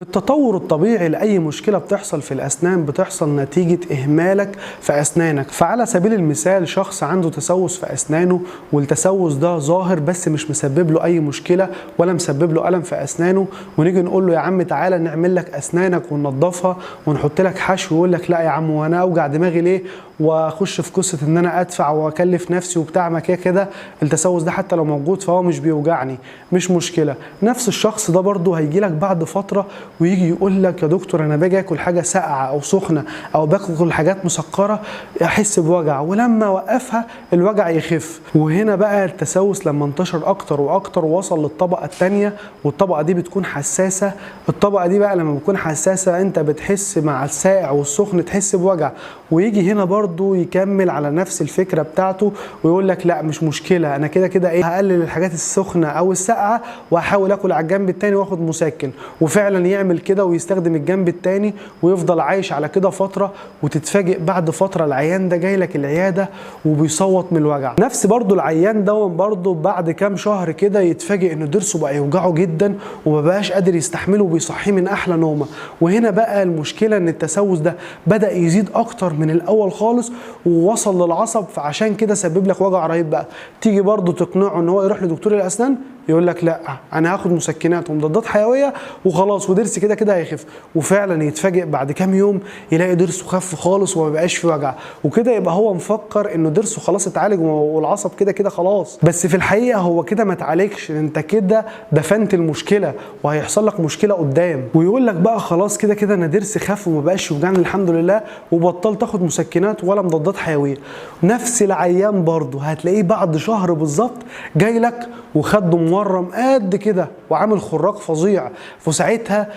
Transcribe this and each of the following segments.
التطور الطبيعي لأي مشكلة بتحصل في الأسنان بتحصل نتيجة إهمالك في أسنانك. فعلى سبيل المثال شخص عنده تسوس في أسنانه، والتسوس ده ظاهر بس مش مسبب له أي مشكلة ولا مسبب له ألم في أسنانه، ونيجي نقول له يا عم تعالى نعمل لك أسنانك وننضفها ونحط لك حشو، يقول لك لا يا عم وأنا أوجع دماغي ليه واخش في قصه ان انا ادفع واكلف نفسي وبتاع. ما كده التسوس ده حتى لو موجود فهو مش بيوجعني، مش مشكله. نفس الشخص ده برضه هيجي لك بعد فتره ويجي يقول لك يا دكتور انا باجي اكل حاجه ساقعه او سخنه او باكل حاجات مسكره احس بوجع، ولما اوقفها الوجع يخف. وهنا بقى التسوس لما انتشر اكتر واكتر ووصل للطبقه الثانيه، والطبقه دي بتكون حساسه. الطبقه دي بقى لما بتكون حساسه انت بتحس مع الساقع والسخن تحس بوجع، ويجي هنا برضو يكمل على نفس الفكره بتاعته ويقول لك لا مش مشكله انا كده ايه هقلل الحاجات السخنه او الساقعه وهحاول اكل على الجنب الثاني واخد مسكن، وفعلا يعمل كده ويستخدم الجنب الثاني ويفضل عايش على كده فتره، وتتفاجئ بعد فتره العيان ده جاي لك العياده وبيصوت من الوجع. نفس برضو العيان ده برضو بعد كام شهر كده يتفاجئ ان ضرسه بقى يوجعه جدا ومبقاش قادر يستحمله وبيصحيه من احلى نومه. وهنا بقى المشكله ان التسوس ده بدا يزيد اكتر من الاول خالص ووصل للعصب، فعشان كده سبب لك وجع رهيب. بقى تيجي برضو تقنعه ان هو يروح لدكتور الاسنان يقول لك لا انا هاخد مسكنات ومضادات حيويه وخلاص وضرسي كده هيخف، وفعلا يتفاجئ بعد كام يوم يلاقي ضرسه خف خالص وما بقاش فيه وجع، وكده يبقى هو مفكر انه ضرسه خلاص اتعالج والعصب كده خلاص. بس في الحقيقه هو كده ما اتعالجش، انت كده دفنت المشكله وهيحصل لك مشكله قدام. ويقول لك بقى خلاص كده انا ضرسي خف وما بقاش يوجعني الحمد لله وبطلت اخد مسكنات ولا مضادات حيويه. نفس العيان برضه هتلاقيه بعد شهر بالظبط جاي لك وخده مورم قد كده وعامل خراج فظيع، فساعتها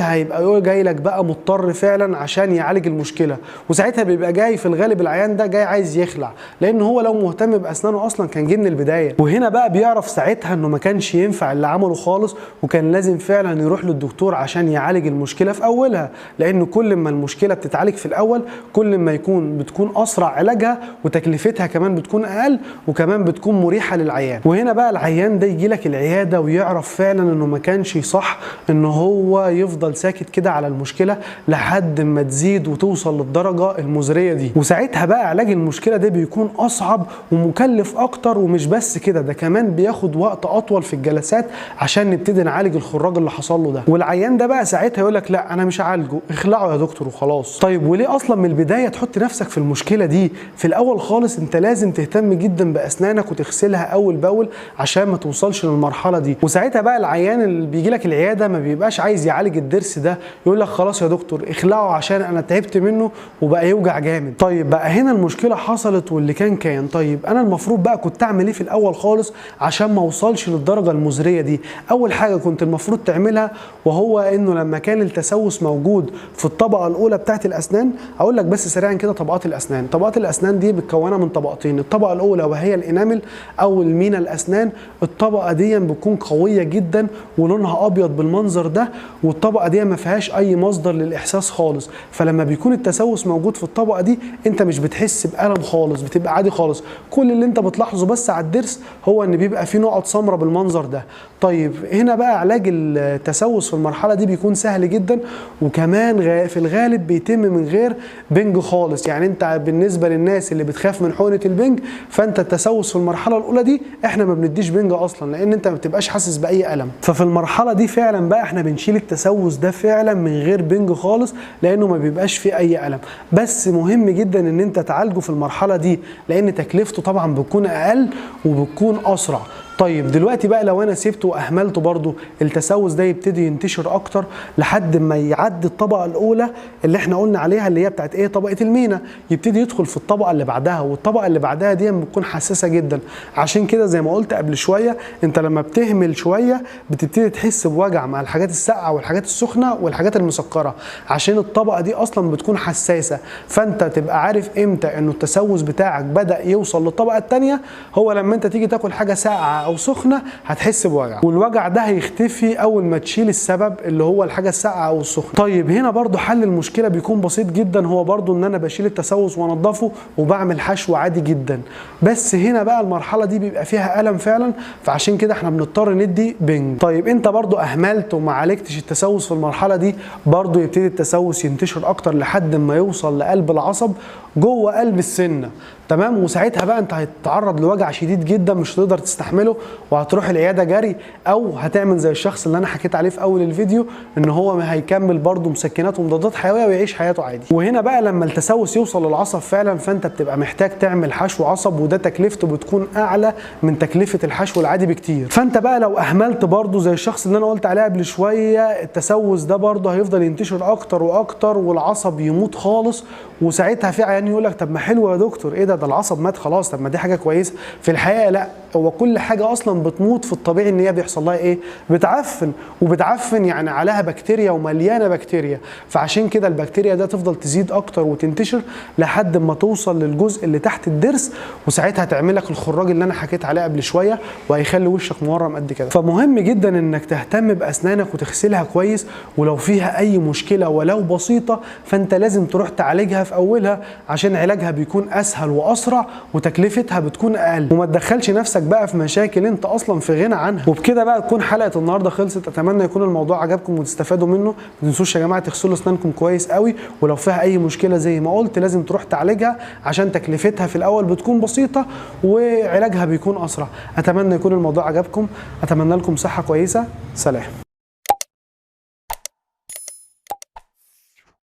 هيبقى جاي لك بقى مضطر فعلا عشان يعالج المشكله. وساعتها بيبقى جاي في الغالب العيان ده جاي عايز يخلع، لان هو لو مهتم باسنانه اصلا كان جه من البدايه. وهنا بقى بيعرف ساعتها انه ما كانش ينفع اللي عمله خالص، وكان لازم فعلا يروح للدكتور عشان يعالج المشكله في اولها، لان كل ما المشكله بتتعالج في الاول كل ما بتكون اسرع علاجها وتكلفتها كمان بتكون اقل وكمان بتكون مريحه للعيان. وهنا بقى العيان ده يجي لك العياده ويعرف فعلا انه ما كانش صح ان هو يفضل ساكت كده على المشكله لحد ما تزيد وتوصل للدرجه المزريه دي. وساعتها بقى علاج المشكله ده بيكون اصعب ومكلف اكتر، ومش بس كده ده كمان بياخد وقت اطول في الجلسات عشان نبتدي نعالج الخراج اللي حصل له ده. والعيان ده بقى ساعتها يقول لك لا انا مش هعالجه، اخلعه يا دكتور وخلاص. طيب وليه اصلا من البدايه تحط نفسك في المشكله دي؟ في الاول خالص انت لازم تهتم جدا باسنانك وتغسلها اول باول عشان ما توصلش للمرحله دي. وساعتها بقى العيان اللي بيجي لك العياده ما بيبقاش عايز يعالج الضرس ده، يقول لك خلاص يا دكتور اخلعه عشان انا تعبت منه وبقى يوجع جامد. طيب بقى هنا المشكله حصلت واللي كان طيب انا المفروض بقى كنت اعمل ايه في الاول خالص عشان ما اوصلش للدرجه المزريه دي؟ اول حاجه كنت المفروض تعملها وهو انه لما كان التسوس موجود في الطبقه الاولى بتاعت الاسنان، اقول لك بس سريعا كده طبقات الاسنان. طبقات الاسنان دي متكونه من طبقتين، الطبقه الاولى وهي الانامل او المينا الاسنان، الطبقه دي بتكون قويه جدا ولونها ابيض بالمنظر ده، والطبقه دي ما فيهاش اي مصدر للاحساس خالص. فلما بيكون التسوس موجود في الطبقه دي انت مش بتحس بالم خالص، بتبقى عادي خالص. كل اللي انت بتلاحظه بس على الضرس هو ان بيبقى فيه نقط سمراء بالمنظر ده. طيب هنا بقى علاج التسوس في المرحله دي بيكون سهل جدا، وكمان في الغالب بيتم من غير بنج خالص. يعني انت بالنسبه للناس اللي بتخاف من حقنه البنج، فانت التسوس في المرحله الاولى دي احنا ما بنديش بنج اصلا لان انت ما بتبقاش حاسس باي الم. ففي المرحله دي فعلا بقى احنا بنشيل التسوس ده فعلا من غير بنج خالص لانه ما بيبقاش فيه اي الم. بس مهم جدا ان انت تعالجه في المرحله دي لان تكلفته طبعا بتكون اقل وبتكون اسرع. طيب دلوقتي بقى لو انا سيبته واهملته برضو التسوس ده يبتدي ينتشر اكتر لحد ما يعدي الطبقه الاولى اللي احنا قلنا عليها اللي هي بتاعت ايه؟ طبقه المينا، يبتدي يدخل في الطبقه اللي بعدها، والطبقه اللي بعدها دي بتكون حساسه جدا. عشان كده زي ما قلت قبل شويه انت لما بتهمل شويه بتبتدي تحس بوجع مع الحاجات الساقعه والحاجات السخنه والحاجات المسكره، عشان الطبقه دي اصلا بتكون حساسه. فانت تبقى عارف امتى انه التسوس بتاعك بدا يوصل للطبقه الثانيه، هو لما انت تيجي تاكل حاجه ساقعه او سخنه هتحس بوجع، والوجع ده هيختفي اول ما تشيل السبب اللي هو الحاجه الساقعه او السخنه. طيب هنا برضو حل المشكله بيكون بسيط جدا، هو برضو ان انا بشيل التسوس وانضفه وبعمل حشو عادي جدا. بس هنا بقى المرحله دي بيبقى فيها الم فعلا، فعشان كده احنا بنضطر ندي بنج. طيب انت برضو اهملت وما عالجتش التسوس في المرحله دي، برضو يبتدي التسوس ينتشر اكتر لحد ما يوصل لقلب العصب جوه قلب السنه، تمام. وساعتها بقى انت هتتعرض لوجع شديد جدا مش هتقدر تستحمله، وهتروح العياده جري، او هتعمل زي الشخص اللي انا حكيت عليه في اول الفيديو ان هو هيكمل برضه مسكنات ومضادات حيويه ويعيش حياته عادي. وهنا بقى لما التسوس يوصل للعصب فعلا، فانت بتبقى محتاج تعمل حشو عصب، وده تكلفته بتكون اعلى من تكلفه الحشو العادي بكتير. فانت بقى لو اهملت برضه زي الشخص اللي انا قلت عليه قبل شويه، التسوس ده برضه هيفضل ينتشر اكتر واكتر والعصب يموت خالص. وساعتها في عيان يقول لك طب ما حلو يا دكتور، ايه ده العصب مات خلاص، طب ما دي حاجه كويسه. في الحقيقه لا، هو كل حاجه اصلا بتموت في الطبيعي ان هي بيحصل لها ايه؟ بتعفن، وبتعفن يعني عليها بكتيريا ومليانه بكتيريا، فعشان كده البكتيريا ده تفضل تزيد اكتر وتنتشر لحد ما توصل للجزء اللي تحت الضرس، وساعتها هتعمل لك الخراج اللي انا حكيت عليه قبل شويه، وهيخلي وشك مورم قد كده. فمهم جدا انك تهتم باسنانك وتغسلها كويس، ولو فيها اي مشكله ولو بسيطه فانت لازم تروح تعالجها في اولها، عشان علاجها بيكون اسهل واسرع وتكلفتها بتكون اقل، وما تدخلش نفسك بقى في مشاكل انت اصلا في غنى عنها. وبكده بقى تكون حلقه النهارده خلصت. اتمنى يكون الموضوع عجبكم وتستفادوا منه. ما تنسوش يا جماعه تغسلوا اسنانكم كويس قوي، ولو فيها اي مشكله زي ما قلت لازم تروح تعالجها، عشان تكلفتها في الاول بتكون بسيطه وعلاجها بيكون اسرع. اتمنى يكون الموضوع عجبكم، اتمنى لكم صحه كويسه. سلام.